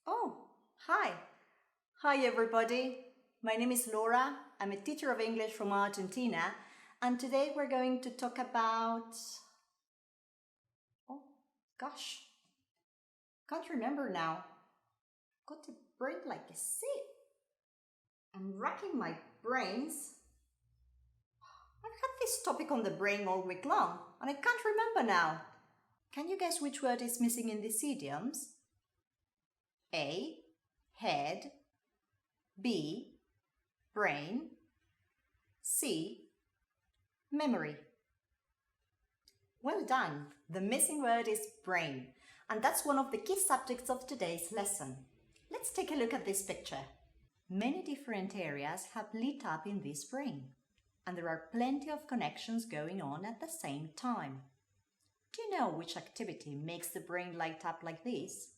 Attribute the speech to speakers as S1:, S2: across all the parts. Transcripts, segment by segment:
S1: Oh, hi. Hi, everybody. My name is Laura. I'm a teacher of English from Argentina, and today we're going to talk about. Oh, gosh. Can't remember now. Got a brain like a sieve. I'm racking my brains. I've had this topic on the brain all week long, and I can't remember now. Can you guess which word is missing in these idioms? A. Head. B. Brain. C. Memory. Well done! The missing word is brain, and that's one of the key subjects of today's lesson. Let's take a look at this picture. Many different areas have lit up in this brain, and there are plenty of connections going on at the same time. Do you know which activity makes the brain light up like this?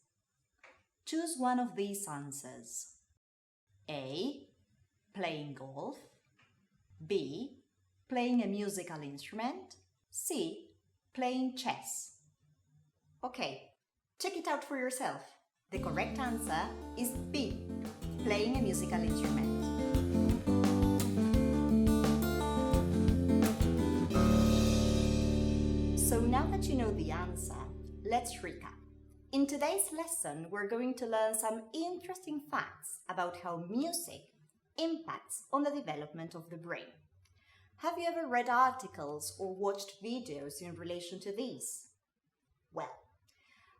S1: Choose one of these answers. A. Playing golf. B. Playing a musical instrument. C. Playing chess. Okay, check it out for yourself. The correct answer is B. Playing a musical instrument. So now that you know the answer, let's recap. In today's lesson, we're going to learn some interesting facts about how music impacts on the development of the brain. Have you ever read articles or watched videos in relation to these? Well,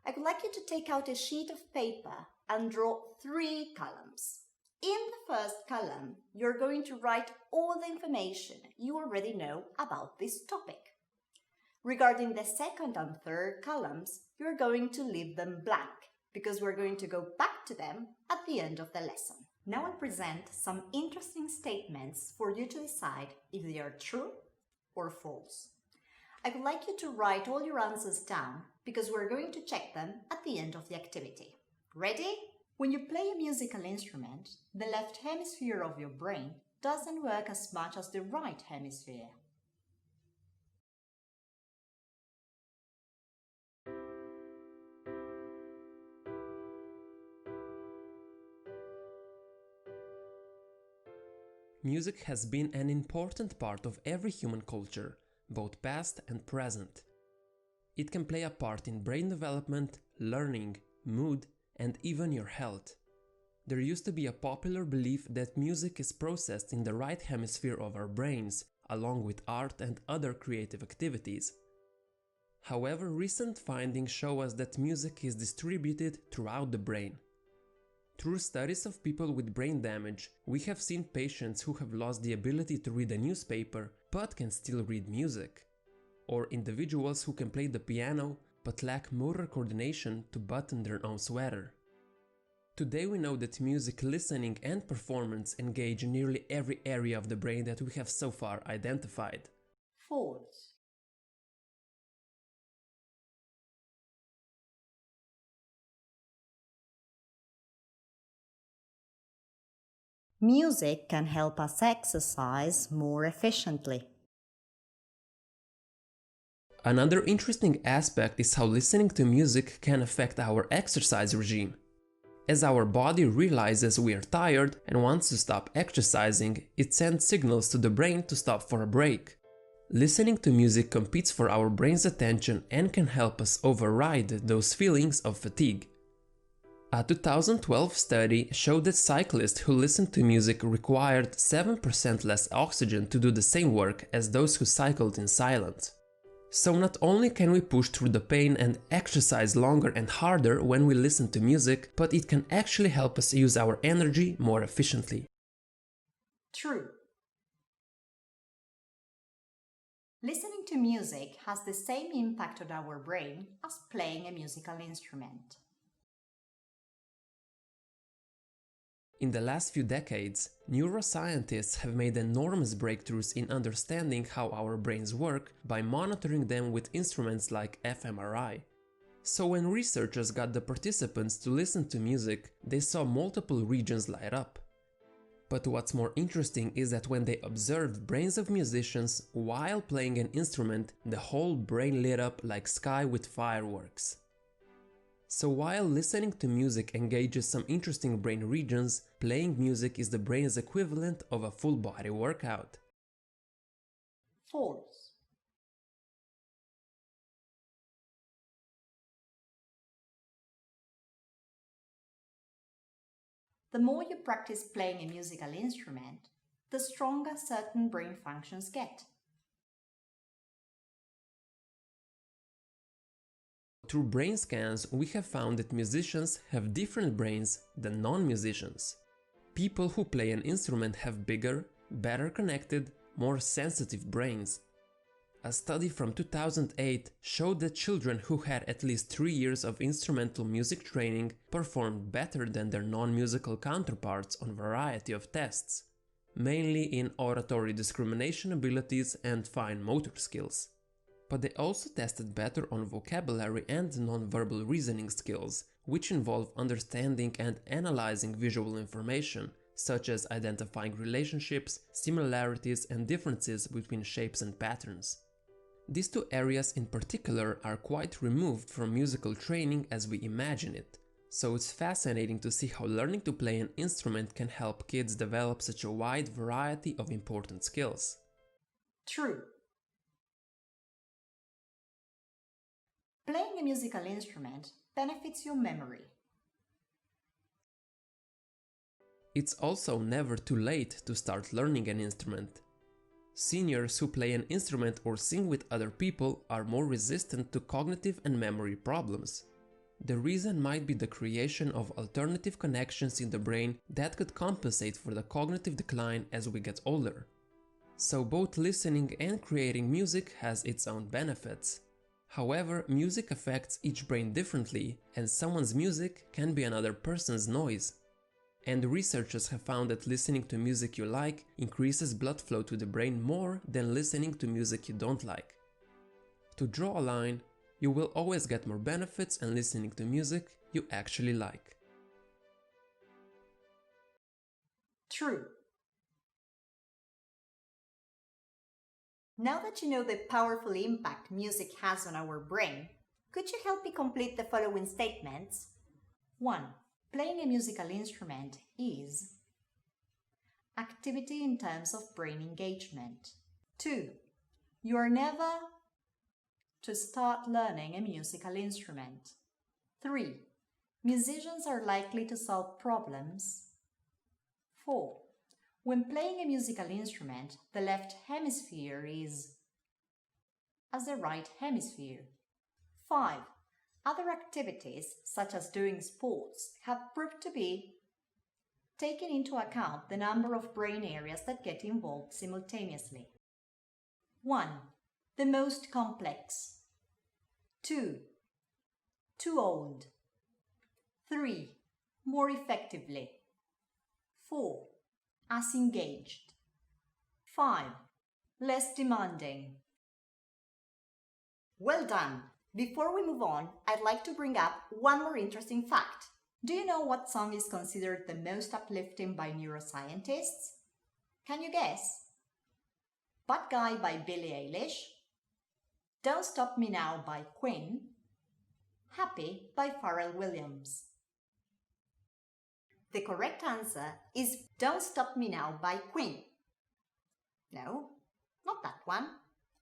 S1: I would like you to take out a sheet of paper and draw 3 columns. In the first column, you're going to write all the information you already know about this topic. Regarding the second and third columns, you're going to leave them blank because we're going to go back to them at the end of the lesson. Now I'll present some interesting statements for you to decide if they are true or false. I would like you to write all your answers down because we're going to check them at the end of the activity. Ready? When you play a musical instrument, the left hemisphere of your brain doesn't work as much as the right hemisphere.
S2: Music has been an important part of every human culture, both past and present. It can play a part in brain development, learning, mood, and even your health. There used to be a popular belief that music is processed in the right hemisphere of our brains, along with art and other creative activities. However, recent findings show us that music is distributed throughout the brain. Through studies of people with brain damage, we have seen patients who have lost the ability to read a newspaper but can still read music. Or individuals who can play the piano but lack motor coordination to button their own sweater. Today we know that music listening and performance engage nearly every area of the brain that we have so far identified.
S1: False. Music can help us exercise more efficiently.
S2: Another interesting aspect is how listening to music can affect our exercise regime. As our body realizes we are tired and wants to stop exercising, it sends signals to the brain to stop for a break. Listening to music competes for our brain's attention and can help us override those feelings of fatigue. A 2012 study showed that cyclists who listened to music required 7% less oxygen to do the same work as those who cycled in silence. So not only can we push through the pain and exercise longer and harder when we listen to music, but it can actually help us use our energy more efficiently.
S1: True. Listening to music has the same impact on our brain as playing a musical instrument.
S2: In the last few decades, neuroscientists have made enormous breakthroughs in understanding how our brains work by monitoring them with instruments like fMRI. So when researchers got the participants to listen to music, they saw multiple regions light up. But what's more interesting is that when they observed brains of musicians while playing an instrument, the whole brain lit up like sky with fireworks. So while listening to music engages some interesting brain regions, playing music is the brain's equivalent of a full body workout.
S1: False. The more you practice playing a musical instrument, the stronger certain brain functions get.
S2: Through brain scans, we have found that musicians have different brains than non-musicians. People who play an instrument have bigger, better connected, more sensitive brains. A study from 2008 showed that children who had at least 3 years of instrumental music training performed better than their non-musical counterparts on a variety of tests, mainly in auditory discrimination abilities and fine motor skills. But they also tested better on vocabulary and non-verbal reasoning skills, which involve understanding and analyzing visual information, such as identifying relationships, similarities and differences between shapes and patterns. These two areas in particular are quite removed from musical training as we imagine it, so it's fascinating to see how learning to play an instrument can help kids develop such a wide variety of important skills.
S1: True. Playing a musical instrument benefits your memory.
S2: It's also never too late to start learning an instrument. Seniors who play an instrument or sing with other people are more resistant to cognitive and memory problems. The reason might be the creation of alternative connections in the brain that could compensate for the cognitive decline as we get older. So both listening and creating music has its own benefits. However, music affects each brain differently, and someone's music can be another person's noise. And researchers have found that listening to music you like increases blood flow to the brain more than listening to music you don't like. To draw a line, you will always get more benefits in listening to music you actually like.
S1: True. Now that you know the powerful impact music has on our brain, could you help me complete the following statements? 1. Playing a musical instrument is activity in terms of brain engagement. 2. You are never to start learning a musical instrument. 3. Musicians are likely to solve problems. 4. When playing a musical instrument, the left hemisphere is as the right hemisphere. 5. Other activities, such as doing sports, have proved to be taking into account the number of brain areas that get involved simultaneously. 1. The most complex. 2. Too old. 3. More effectively. 4. As engaged. 5. Less demanding. Well done! Before we move on, I'd like to bring up one more interesting fact. Do you know what song is considered the most uplifting by neuroscientists? Can you guess? Bad Guy by Billie Eilish, Don't Stop Me Now by Queen, Happy by Pharrell Williams. The correct answer is Don't Stop Me Now by Queen. No, not that one.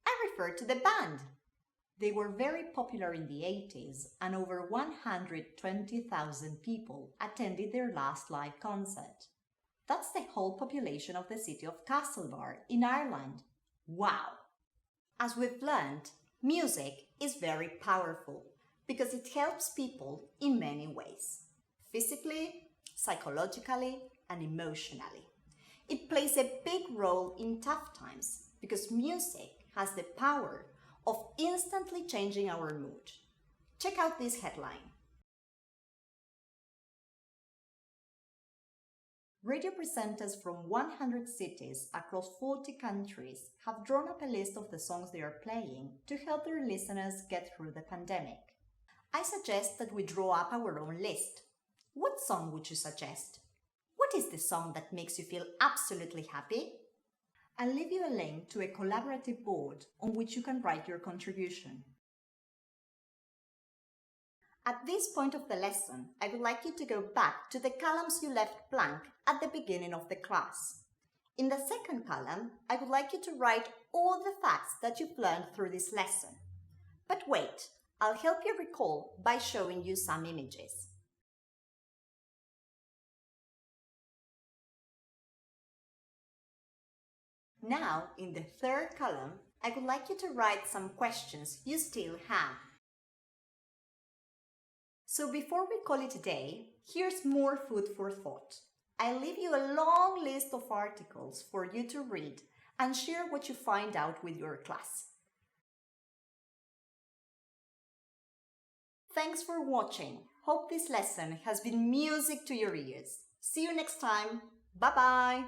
S1: I refer to the band. They were very popular in the 80s and over 120,000 people attended their last live concert. That's the whole population of the city of Castlebar in Ireland. Wow! As we've learned, music is very powerful because it helps people in many ways. Physically, psychologically, and emotionally. It plays a big role in tough times because music has the power of instantly changing our mood. Check out this headline. Radio presenters from 100 cities across 40 countries have drawn up a list of the songs they are playing to help their listeners get through the pandemic. I suggest that we draw up our own list. What song would you suggest? What is the song that makes you feel absolutely happy? I'll leave you a link to a collaborative board on which you can write your contribution. At this point of the lesson, I would like you to go back to the columns you left blank at the beginning of the class. In the second column, I would like you to write all the facts that you've learned through this lesson. But wait, I'll help you recall by showing you some images. Now, in the third column, I would like you to write some questions you still have. So before we call it a day, here's more food for thought. I'll leave you a long list of articles for you to read and share what you find out with your class. Thanks for watching. Hope this lesson has been music to your ears. See you next time. Bye-bye.